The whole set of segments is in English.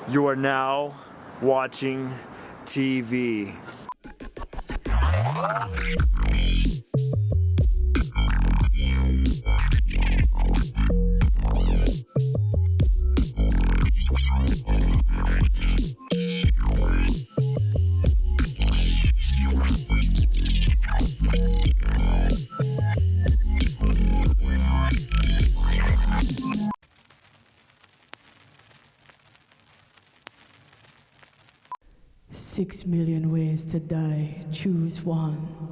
You are now watching TV. Six million ways to die, choose one.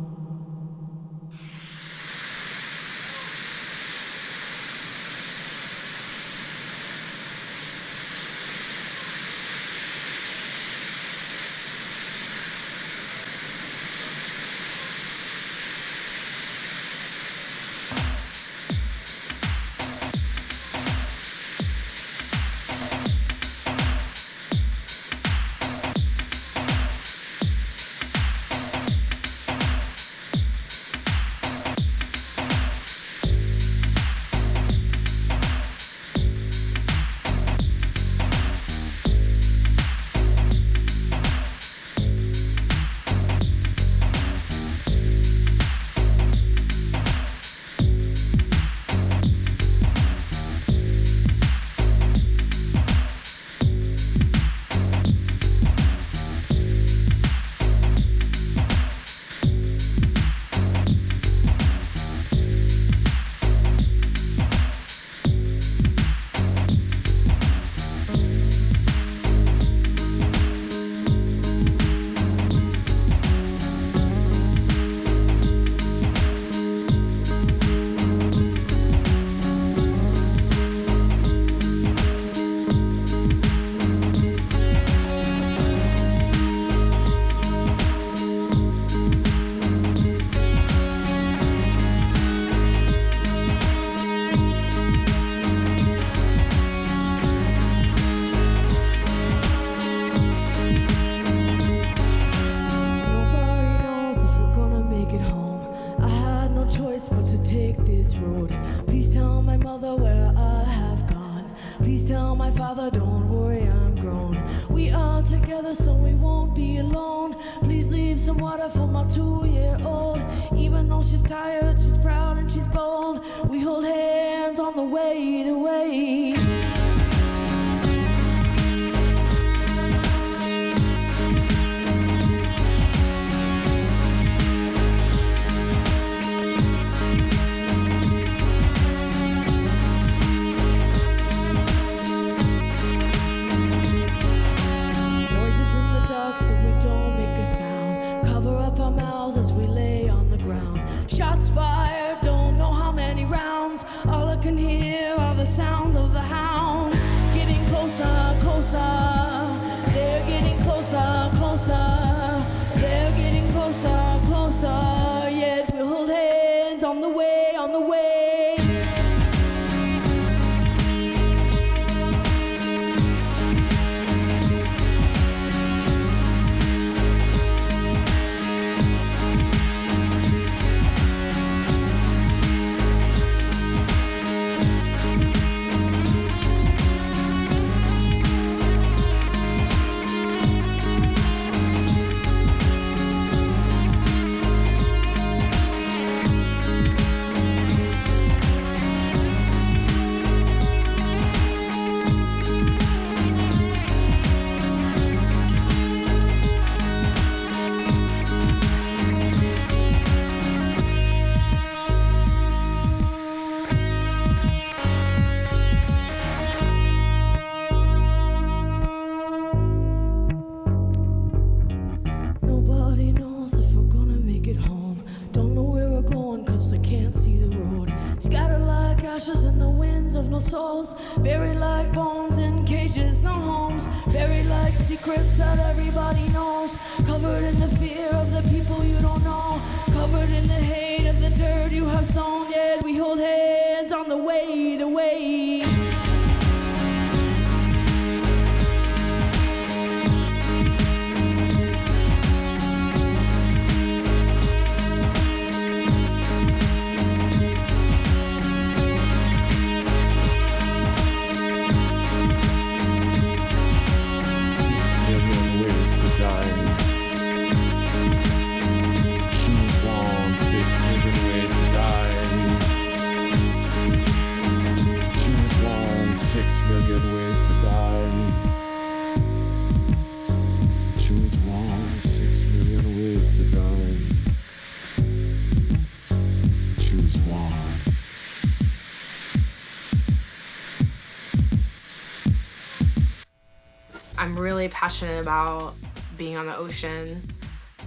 I'm really passionate about being on the ocean,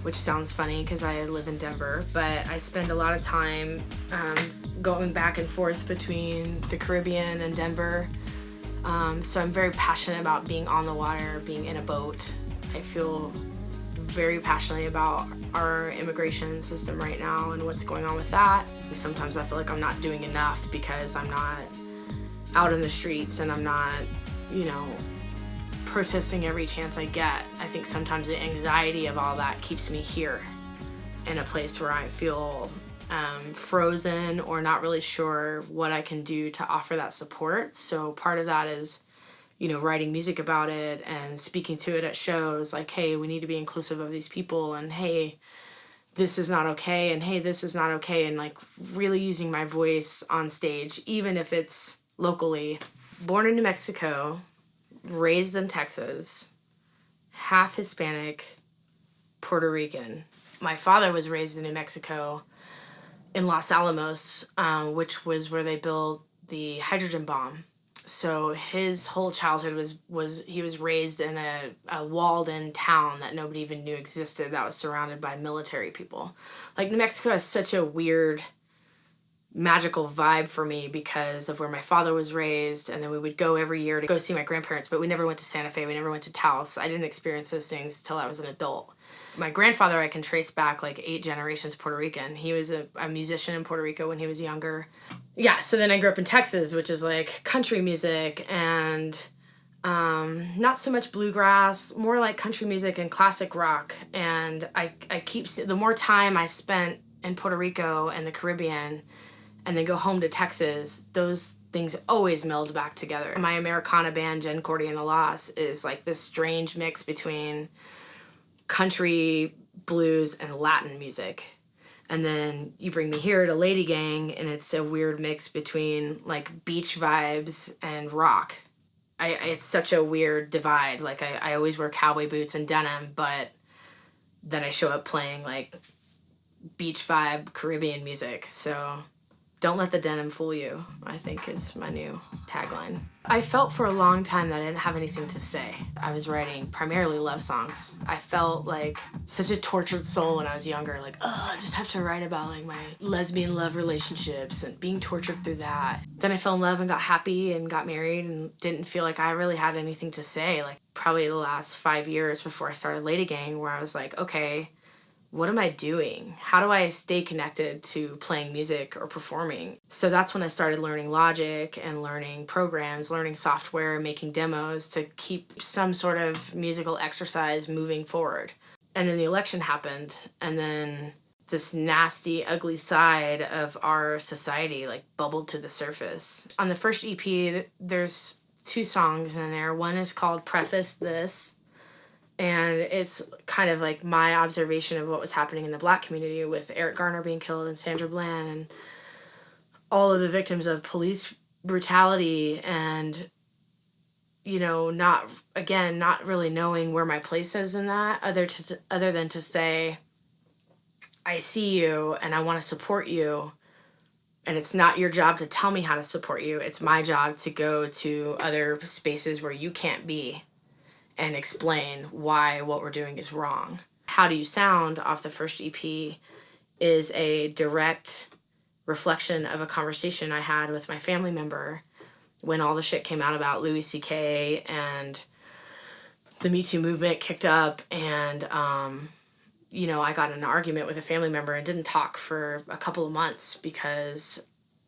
which sounds funny because I live in Denver, but I spend a lot of time going back and forth between the Caribbean and Denver. So I'm very passionate about being on the water, being in a boat. I feel very passionately about our immigration system right now and what's going on with that. Sometimes I feel like I'm not doing enough because I'm not out in the streets and I'm not, protesting every chance I get. I think sometimes the anxiety of all that keeps me here in a place where I feel frozen or not really sure what I can do to offer that support. So part of that is, writing music about it and speaking to it at shows like, hey, we need to be inclusive of these people, and hey, this is not okay, and hey, this is not okay, and like really using my voice on stage, even if it's locally. Born in New Mexico, raised in Texas, half Hispanic, Puerto Rican. My father was raised in New Mexico in Los Alamos, which was where they built the hydrogen bomb. So his whole childhood he was raised in a walled-in town that nobody even knew existed, that was surrounded by military people. Like, New Mexico has such a weird, magical vibe for me because of where my father was raised, and then we would go every year to go see my grandparents, but we never went to Santa Fe, we never went to Taos. I didn't experience those things until I was an adult. My grandfather, I can trace back like 8 generations Puerto Rican. He was a musician in Puerto Rico when he was younger. Yeah, so then I grew up in Texas, which is like country music and not so much bluegrass, more like country music and classic rock. And the more time I spent in Puerto Rico and the Caribbean and then go home to Texas, those things always meld back together. My Americana band, Korte and the Lost, is like this strange mix between country, blues, and Latin music. And then you bring me here to Lady Gang, and it's a weird mix between like beach vibes and rock. It's such a weird divide. Like I always wear cowboy boots and denim, but then I show up playing like beach vibe Caribbean music. So don't let the denim fool you, I think, is my new tagline. I felt for a long time that I didn't have anything to say. I was writing primarily love songs. I felt like such a tortured soul when I was younger. Like, I just have to write about like my lesbian love relationships and being tortured through that. Then I fell in love and got happy and got married and didn't feel like I really had anything to say. Like probably the last 5 years before I started Lady Gang, where I was like, okay, what am I doing? How do I stay connected to playing music or performing? So that's when I started learning Logic and learning programs, learning software, making demos to keep some sort of musical exercise moving forward. And then the election happened, and then this nasty, ugly side of our society like bubbled to the surface. On the first EP, there's 2 songs in there. One is called Preface This, and it's kind of like my observation of what was happening in the Black community with Eric Garner being killed and Sandra Bland and all of the victims of police brutality and, not really knowing where my place is in that other than to say, I see you and I want to support you. And it's not your job to tell me how to support you. It's my job to go to other spaces where you can't be and explain why what we're doing is wrong. How Do You Sound off the first EP is a direct reflection of a conversation I had with my family member when all the shit came out about Louis C.K. and the Me Too movement kicked up, and I got in an argument with a family member and didn't talk for a couple of months because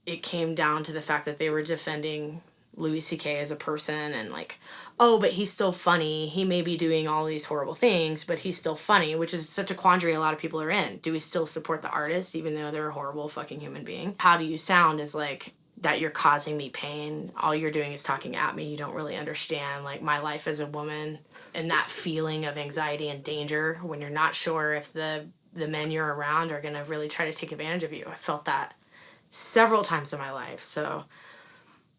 it came down to the fact that they were defending Louis C.K. as a person and like, oh, but he's still funny. He may be doing all these horrible things, but he's still funny, which is such a quandary a lot of people are in. Do we still support the artist even though they're a horrible fucking human being? How Do You Sound is like, that you're causing me pain. All you're doing is talking at me. You don't really understand like my life as a woman and that feeling of anxiety and danger when you're not sure if the men you're around are going to really try to take advantage of you. I felt that several times in my life. So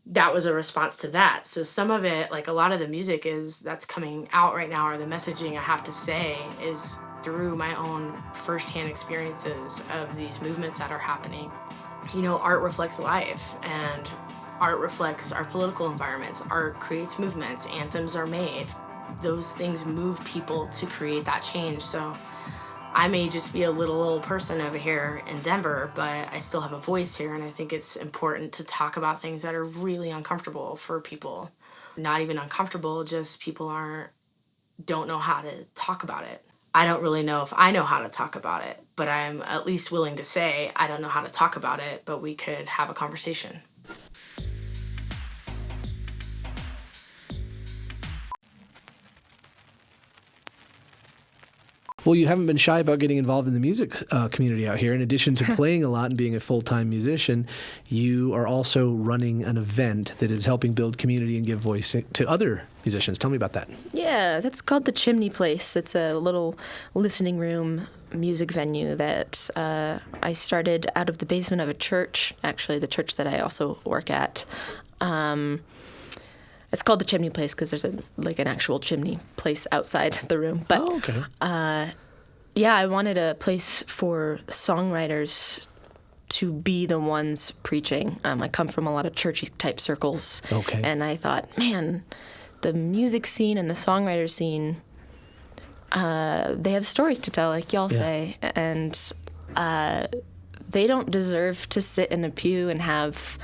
that was a response to that. So some of it, like a lot of the music that's coming out right now, or the messaging I have to say, is through my own firsthand experiences of these movements that are happening. Art reflects life, and art reflects our political environments. Art creates movements. Anthems are made. those things move people to create that change. So I may just be a little old person over here in Denver, but I still have a voice here, and I think it's important to talk about things that are really uncomfortable for people. Not even uncomfortable, just people don't know how to talk about it. I don't really know if I know how to talk about it, but I'm at least willing to say I don't know how to talk about it, but we could have a conversation. Well, you haven't been shy about getting involved in the music community out here. In addition to playing a lot and being a full-time musician, you are also running an event that is helping build community and give voice to other musicians. Tell me about that. Yeah, that's called the Chimney Place. It's a little listening room music venue that I started out of the basement of a church, actually, the church that I also work at. It's called the Chimney Place because there's an actual chimney place outside the room. But, okay. Yeah, I wanted a place for songwriters to be the ones preaching. I come from a lot of churchy type circles. Okay. And I thought, man, the music scene and the songwriter scene, they have stories to tell, like y'all say. And they don't deserve to sit in a pew and have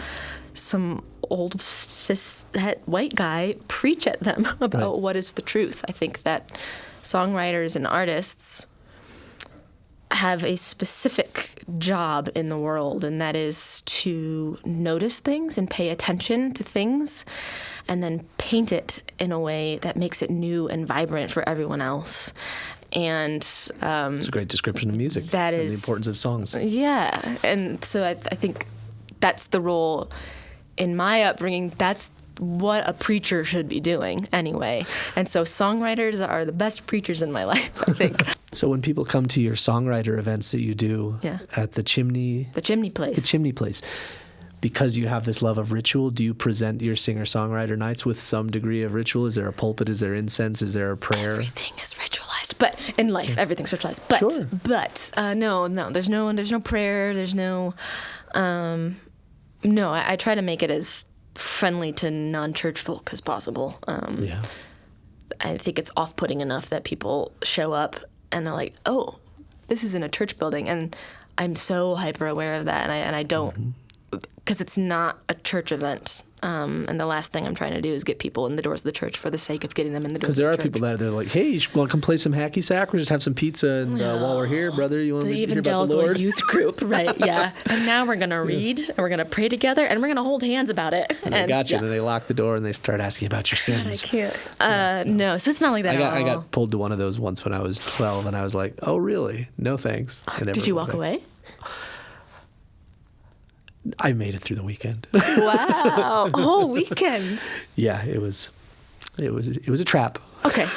some old cis white guy preach at them about what is the truth. I think that songwriters and artists have a specific job in the world, and that is to notice things and pay attention to things and then paint it in a way that makes it new and vibrant for everyone else. And it's a great description of music. That and is the importance of songs. Yeah, and so I think that's the role in my upbringing. That's what a preacher should be doing anyway. And so songwriters are the best preachers in my life, I think. So when people come to your songwriter events that you do at the Chimney Place, because you have this love of ritual, do you present your singer-songwriter nights with some degree of ritual? Is there a pulpit? Is there incense? Is there a prayer? Everything is ritualized, but in life, everything's ritualized. But Sure. No, there's no prayer. There's no. No, I try to make it as friendly to non-church folk as possible. I think it's off-putting enough that people show up and they're like, "Oh, this is in a church building," and I'm so hyper aware of that, and I don't, because it's not a church event. And the last thing I'm trying to do is get people in the doors of the church for the sake of getting them in the doors of the church. Because there are people that they're like, hey, you want to come play some hacky sack or just have some pizza? And while we're here, brother, you want to hear about the evangelical Lord? youth group, right? Yeah. And now we're going to read, and we're going to pray together, and we're going to hold hands about it. And they got you, and then they lock the door, and they start asking about your sins. God, I can't. No, so it's not like that at all. I got pulled to one of those once when I was 12, and I was like, oh, really? No thanks. Did you walk away? I made it through the weekend. Wow, a whole weekend. Yeah, it was a trap. Okay,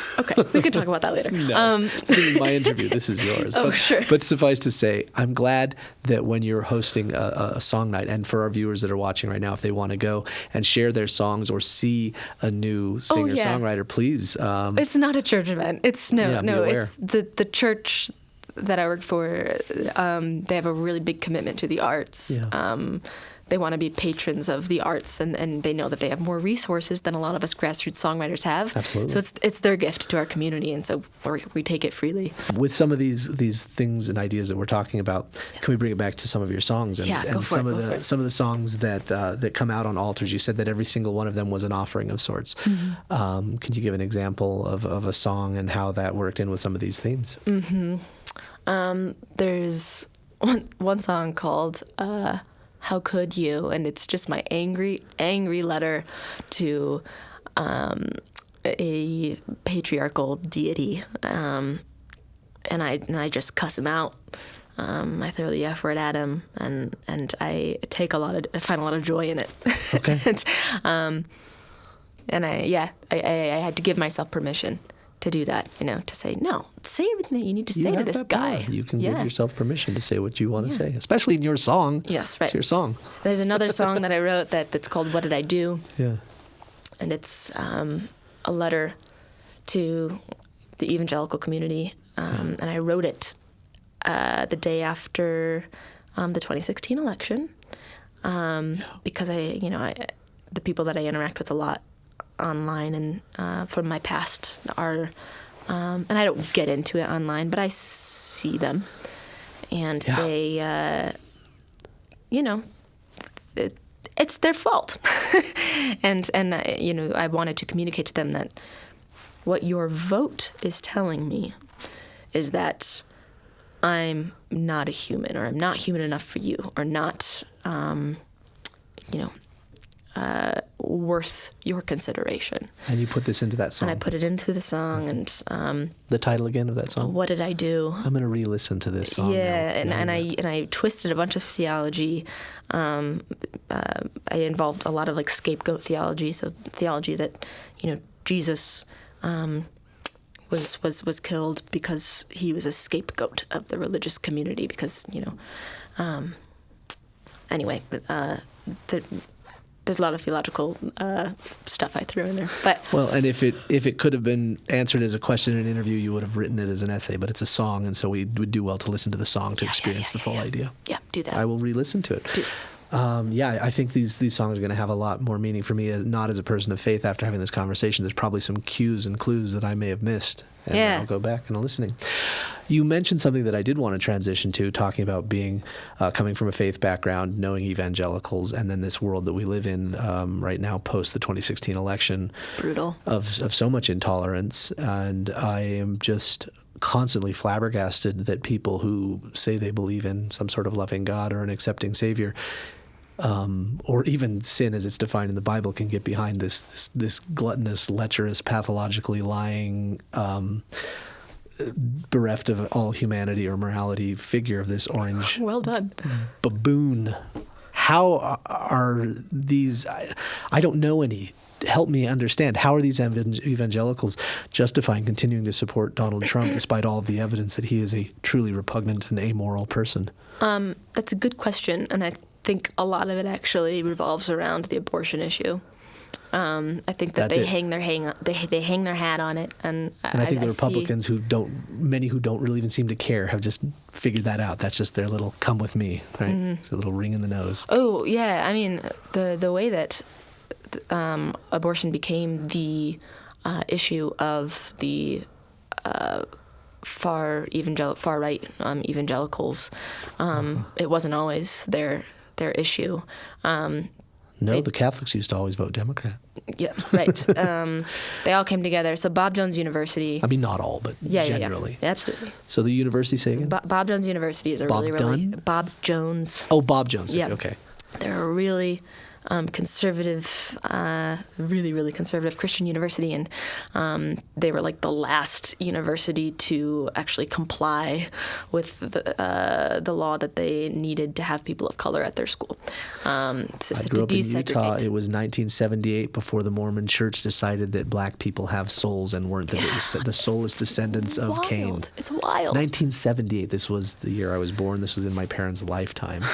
we can talk about that later. No, this is my interview. This is yours. Sure. But suffice to say, I'm glad that when you're hosting a song night, and for our viewers that are watching right now, if they want to go and share their songs or see a new singer-songwriter, please. It's not a church event. It's it's the church that I work for. They have a really big commitment to the arts. Yeah. They want to be patrons of the arts, and they know that they have more resources than a lot of us grassroots songwriters have. Absolutely. So it's their gift to our community, and so we take it freely. With some of these things and ideas that we're talking about, can we bring it back to some of your songs? And, go for it. Some of the songs that come out on altars, you said that every single one of them was an offering of sorts. Mm-hmm. Can you give an example of a song and how that worked in with some of these themes? Mm-hmm. There's one song called How Could You? And it's just my angry letter to a patriarchal deity. And I just cuss him out. I throw the F word at him, and I find a lot of joy in it. Okay. and I had to give myself permission to do that, to say, no, say everything that you need to say to this guy. You can give yourself permission to say what you want to say, especially in your song. Yes, right. It's your song. There's another song that I wrote that's called What Did I Do? Yeah. And it's a letter to the evangelical community. And I wrote it the day after the 2016 election because the people that I interact with a lot online and from my past are, and I don't get into it online, but I see them, and they, it's their fault, and I wanted to communicate to them that what your vote is telling me is that I'm not a human, or I'm not human enough for you, or not, worth your consideration. And you put this into that song. And I put it into the song, and the title again of that song. What did I do? I'm going to re-listen to this song. Yeah, and I twisted a bunch of theology. I involved a lot of like scapegoat theology, so theology that Jesus was killed because he was a scapegoat of the religious community. Because anyway, there's a lot of theological stuff I threw in there. But and if it could have been answered as a question in an interview, you would have written it as an essay. But it's a song, and so we would do well to listen to the song to experience the full idea. Yeah, do that. I will re-listen to it. I think these songs are going to have a lot more meaning for me, not as a person of faith. After having this conversation, there's probably some cues and clues that I may have missed, and I'll go back and listening. You mentioned something that I did want to transition to, talking about being coming from a faith background, knowing evangelicals, and then this world that we live in right now, post the 2016 election, brutal of so much intolerance, and I am just constantly flabbergasted that people who say they believe in some sort of loving God or an accepting Savior, or even sin as it's defined in the Bible, can get behind this gluttonous, lecherous, pathologically lying, bereft of all humanity or morality figure of this orange well done baboon. How are these? I don't know any. Help me understand. How are these evangelicals justifying continuing to support Donald Trump despite all of the evidence that he is a truly repugnant and amoral person? That's a good question, and I think a lot of it actually revolves around the abortion issue. I think that they hang their hat on it, and I think the Republicans many who don't really even seem to care, have just figured that out. That's just their little "come with me," right? Mm-hmm. It's a little ring in the nose. Oh yeah, I mean the way that abortion became the issue of the far right evangelicals. It wasn't always their issue. The Catholics used to always vote Democrat. Yeah, right. They all came together. So Bob Jones University. I mean, not all, but generally. Yeah, absolutely. So the university, say again? Bob Jones University is a Bob Bob Jones. Oh, Bob Jones. Yeah. Okay. They're a really conservative, really, really conservative Christian university, and they were like the last university to actually comply with the law that they needed to have people of color at their school. I grew up in Utah. It was 1978 before the Mormon Church decided that black people have souls and weren't the soulless descendants of Cain. It's wild. 1978. This was the year I was born. This was in my parents' lifetime.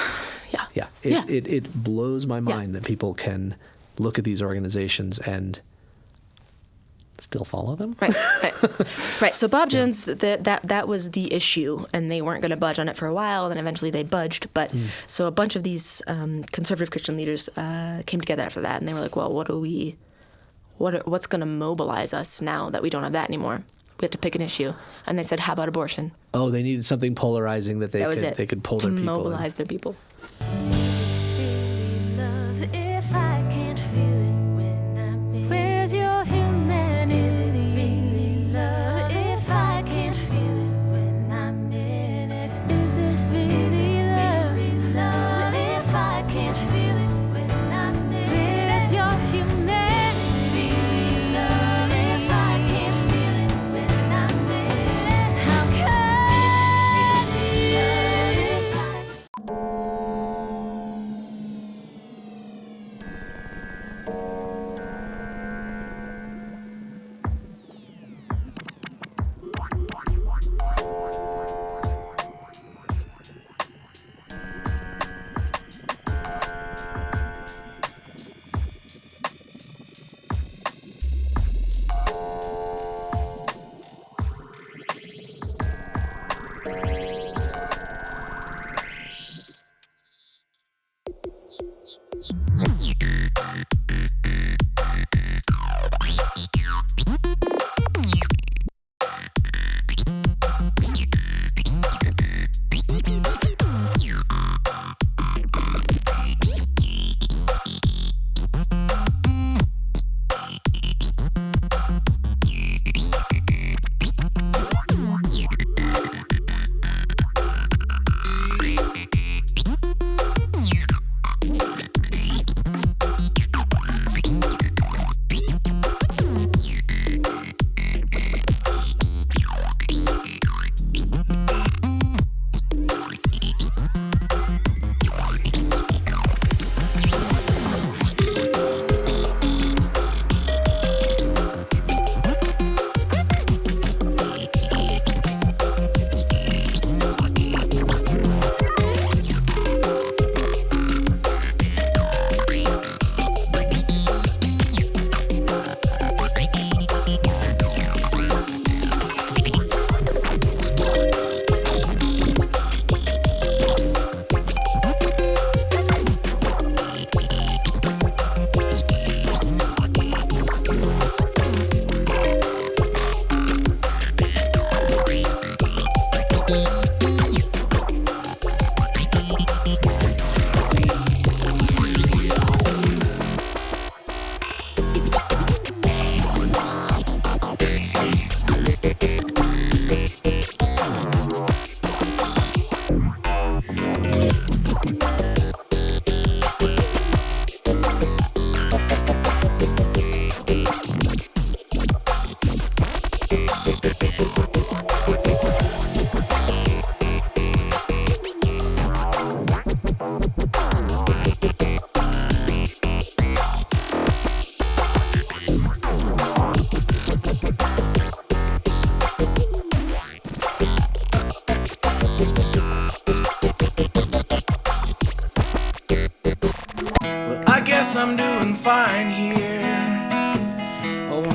Yeah. It blows my mind that people can look at these organizations and still follow them. Right. So Bob Jones, that was the issue, and they weren't going to budge on it for a while, and then eventually they budged. But so a bunch of these conservative Christian leaders came together after that, and they were like, well, what's going to mobilize us now that we don't have that anymore? We have to pick an issue. And they said, how about abortion? Oh, they needed something polarizing that they could pull their people in. To mobilize their people.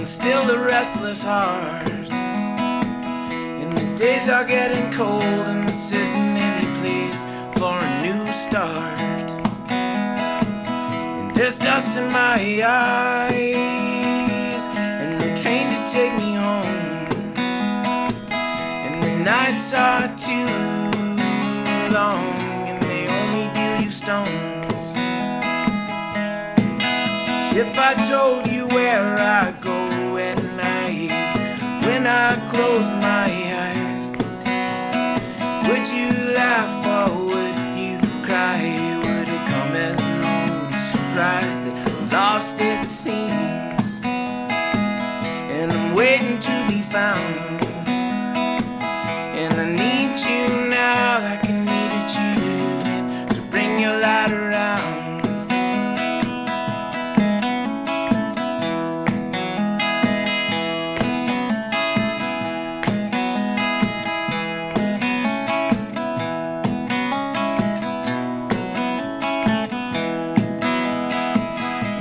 I'm still a restless heart. And the days are getting cold, and this isn't any place for a new start. And there's dust in my eyes, and no train to take me home. And the nights are too long, and they only do you stones. If I told you where I go at night, when I close my eyes, would you laugh or would you cry? Would it come as no surprise that I'm lost it seems, and I'm waiting to be found, and I need you now like I needed you then, so bring your light around.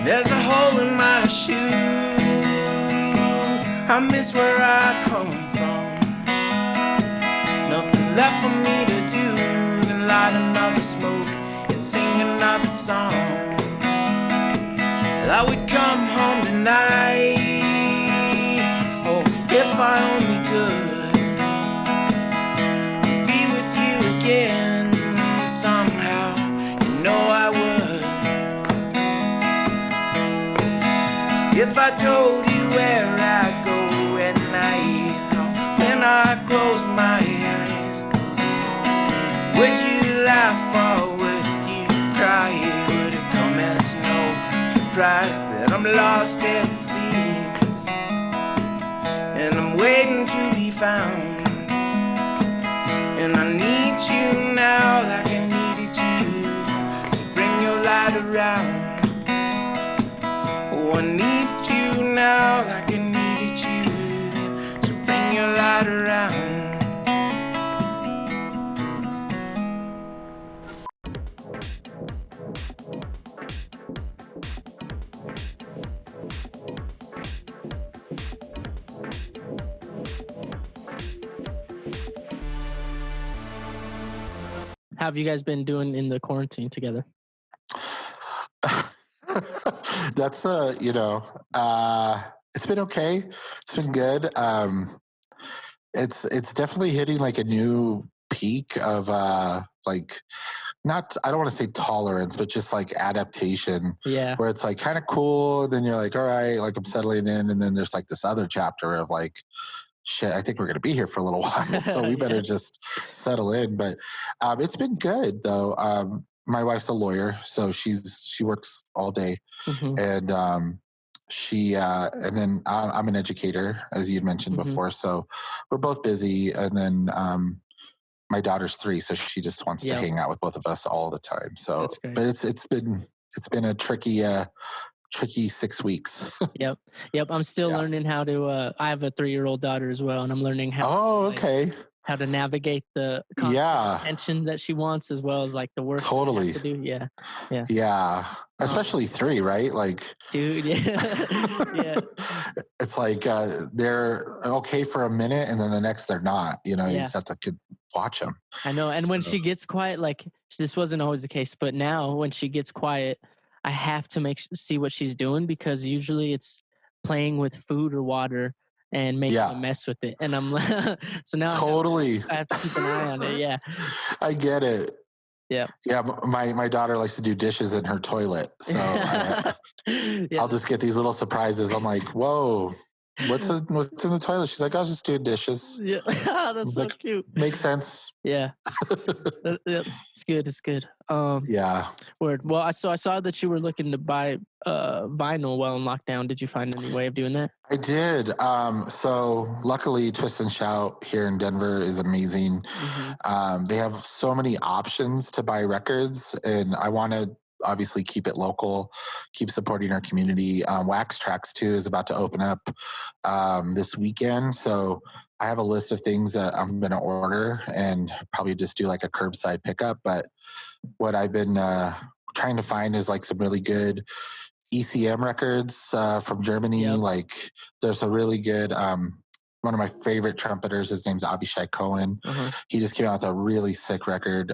There's a hole in my shoe, I miss where I come from. Nothing left for me to do than light another smoke and sing another song. I would come home tonight, oh, if I only could be with you again somehow, you know I would. If I told you where I go at night, when I close my eyes, would you laugh or would you cry? Would it come as no surprise that I'm lost at seas, and I'm waiting to be found, and I need you now like I needed you, so bring your light around. Oh, I need you now like I needed you then, so bring your light around. How have you guys been doing in the quarantine together? That's it's been okay. It's been good. It's definitely hitting like a new peak of like, not, I don't want to say tolerance, but just like adaptation. Yeah. Where it's like kind of cool. Then you're like, all right, like I'm settling in. And then there's like this other chapter of like, shit, I think we're going to be here for a little while. So we better just settle in. But it's been good though. My wife's a lawyer, so she works all day. Mm-hmm. And and then I'm an educator, as you had mentioned before. So we're both busy. And then my daughter's 3, so she just wants to hang out with both of us all the time. So, but it's been a tricky 6 weeks. Yep. I'm still learning how to. I have a 3-year-old daughter as well, and I'm learning how. How to navigate the attention that she wants, as well as like the work. Totally. To do. Yeah. Especially 3, right? Like, dude. Yeah. It's like they're okay for a minute, and then the next they're not. You know, you just have to watch them. I know. And when she gets quiet, like this wasn't always the case, but now when she gets quiet, I have to see what she's doing, because usually it's playing with food or water and making a mess with it. And I'm so now totally I have to keep an eye on it. Yeah. I get it. Yeah. Yeah. My daughter likes to do dishes in her toilet. So I'll just get these little surprises. I'm like, whoa, what's in the toilet? She's like, I was just doing dishes. Yeah. That's so cute. Makes sense. Yeah. It's good. It's good. Yeah. Word. Well, I saw that you were looking to buy vinyl while in lockdown. Did you find any way of doing that? I did. So luckily, Twist and Shout here in Denver is amazing. Mm-hmm. They have so many options to buy records, and I want to obviously keep it local, keep supporting our community. Wax Tracks too is about to open up this weekend. So I have a list of things that I'm going to order and probably just do like a curbside pickup. But what I've been trying to find is like some really good ECM records from Germany. Like there's a really good, one of my favorite trumpeters, his name's Avishai Cohen. He just came out with a really sick record.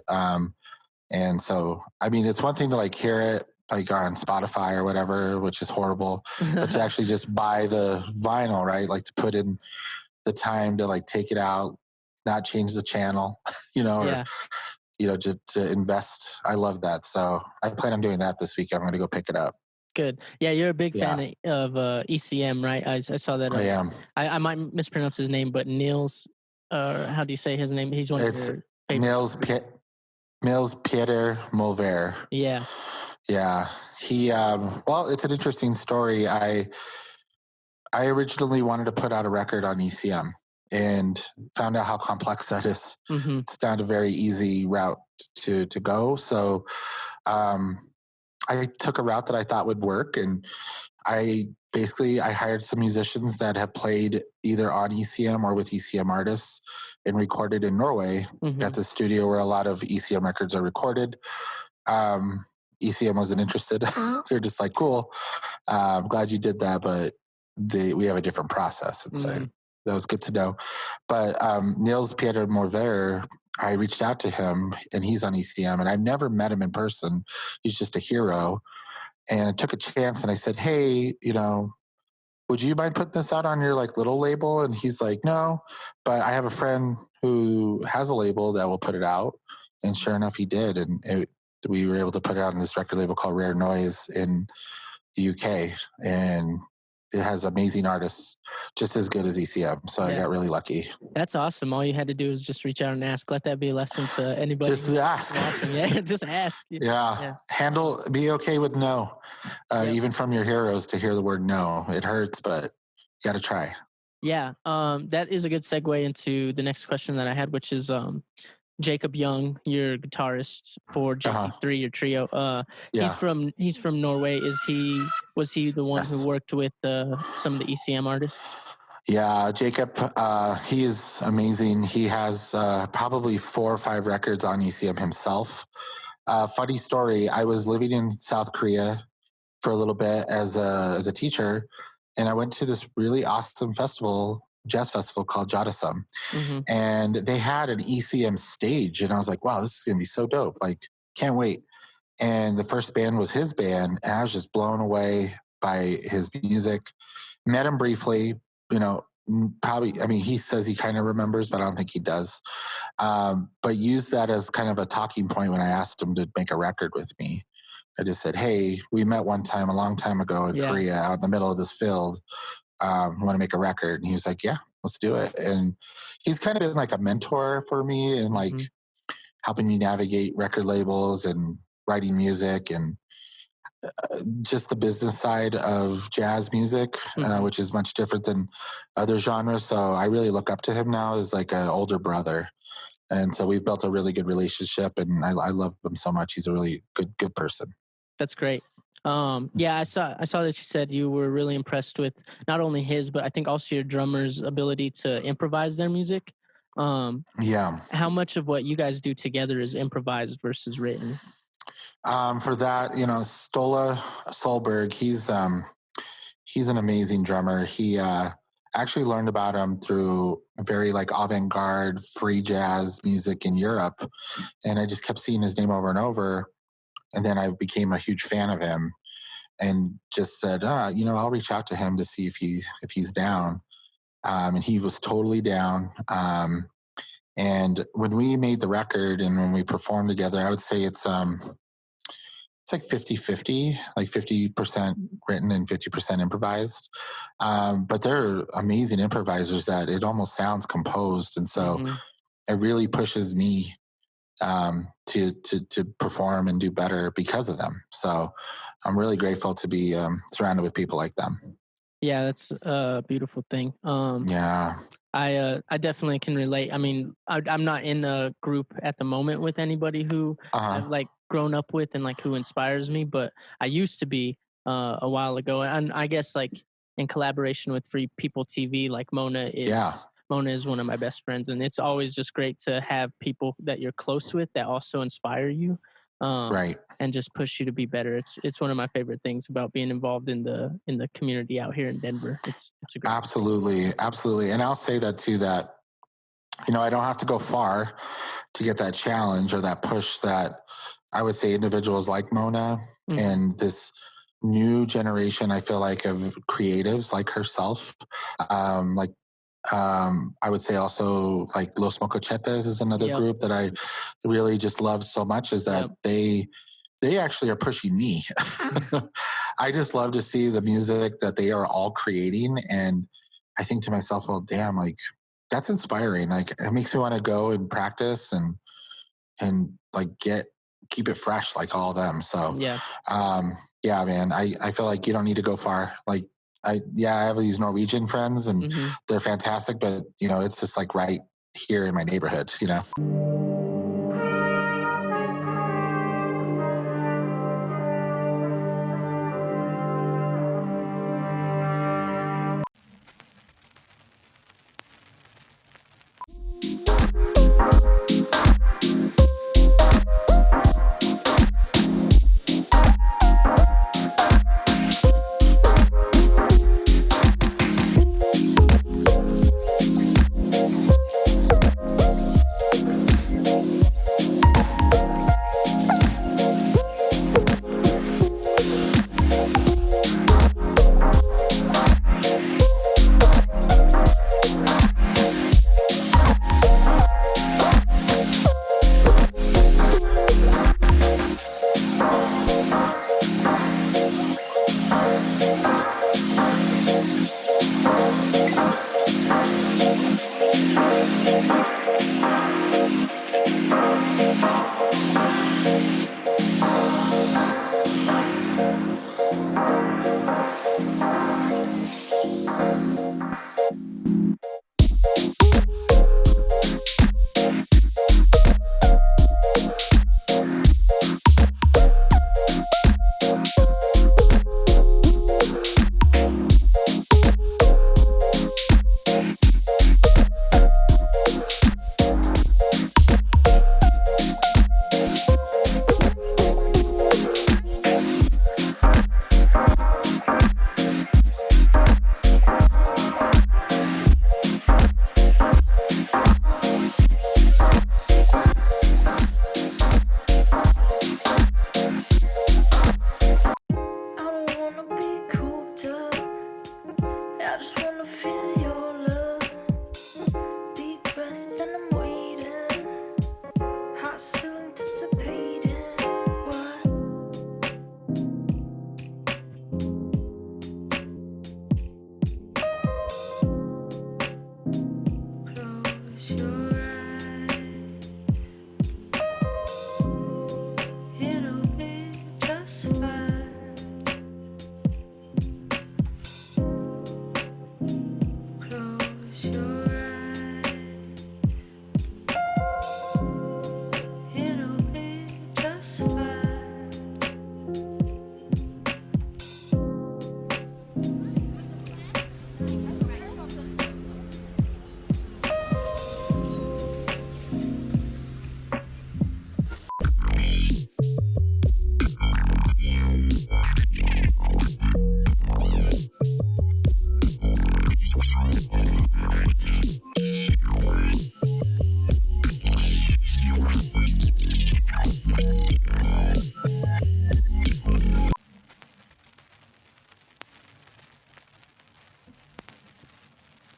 And so, I mean, it's one thing to like hear it like on Spotify or whatever, which is horrible, but to actually just buy the vinyl, right? Like to put in the time to like take it out, not change the channel, or, just to invest. I love that. So I plan on doing that this week. I'm going to go pick it up. Good. Yeah, you're a big fan of ECM, right? I saw that. I am. I might mispronounce his name, but Niels, how do you say his name? He's one of your favorites. Niels Peter Mulver. Yeah. Yeah. He, it's an interesting story. I originally wanted to put out a record on ECM and found out how complex that is. It's not a very easy route to go. So, I took a route that I thought would work, and I hired some musicians that have played either on ECM or with ECM artists and recorded in Norway at the studio where a lot of ECM records are recorded. ECM wasn't interested. They're just like, cool. I'm glad you did that, but we have a different process. And so that was good to know. But Niels Peter Morver, I reached out to him, and he's on ECM, and I've never met him in person. He's just a hero. And I took a chance, and I said, hey, would you mind putting this out on your like little label? And he's like, no, but I have a friend who has a label that will put it out. And sure enough, he did. And we were able to put it out on this record label called Rare Noise in the UK. And it has amazing artists, just as good as ECM. So I got really lucky. That's awesome. All you had to do is just reach out and ask. Let that be a lesson to anybody. Just ask. Yeah, just ask. Yeah. Be okay with no. Even from your heroes, to hear the word no. It hurts, but you got to try. Yeah. That is a good segue into the next question that I had, which is Jacob Young, your guitarist for JP3, your trio. He's from Norway. Was he the one who worked with some of the ECM artists? Yeah, Jacob, he is amazing. He has probably 4 or 5 records on ECM himself. Funny story, I was living in South Korea for a little bit as a teacher, and I went to this really awesome jazz festival called Jadasum. And they had an ECM stage, and I was like, wow, this is going to be so dope. Like, can't wait. And the first band was his band, and I was just blown away by his music. Met him briefly, he says he kind of remembers, but I don't think he does. But used that as kind of a talking point when I asked him to make a record with me. I just said, hey, we met one time a long time ago in Korea out in the middle of this field. Want to make a record? And he was like, yeah, let's do it. And he's kind of been like a mentor for me and like helping me navigate record labels and writing music and just the business side of jazz music, which is much different than other genres. So I really look up to him now as like an older brother. And so we've built a really good relationship, and I love him so much. He's a really good person. That's great. I saw that you said you were really impressed with not only his, but I think also your drummer's ability to improvise their music. How much of what you guys do together is improvised versus written? For that, Stola Solberg, he's an amazing drummer. He actually learned about him through very like avant-garde free jazz music in Europe, and I just kept seeing his name over and over. And then I became a huge fan of him, and just said, I'll reach out to him to see if he's down. And he was totally down. And when we made the record and when we performed together, I would say it's like 50-50, like 50% written and 50% improvised. But they're amazing improvisers that it almost sounds composed. And so it really pushes me to perform and do better because of them. So I'm really grateful to be surrounded with people like them. Yeah, that's a beautiful thing. I definitely can relate. I mean, I'm not in a group at the moment with anybody who I've like grown up with and like who inspires me, but I used to be a while ago. And I guess like in collaboration with FreePeopleTV, like Mona is one of my best friends, and it's always just great to have people that you're close with that also inspire you. Right. And just push you to be better. It's one of my favorite things about being involved in the community out here in Denver. It's a great Absolutely. And I'll say that too, that, you know, I don't have to go far to get that challenge or that push that I would say individuals like Mona and this new generation, I feel like, of creatives like herself, I would say also like Los Mocochetes is another group that I really just love so much, is that they actually are pushing me. I just love to see the music that they are all creating. And I think to myself, well, damn, like that's inspiring. Like it makes me want to go and practice and like keep it fresh like all of them. So yeah, man, I feel like you don't need to go far. Like I have these Norwegian friends and they're fantastic, but you know, it's just like right here in my neighborhood, you know?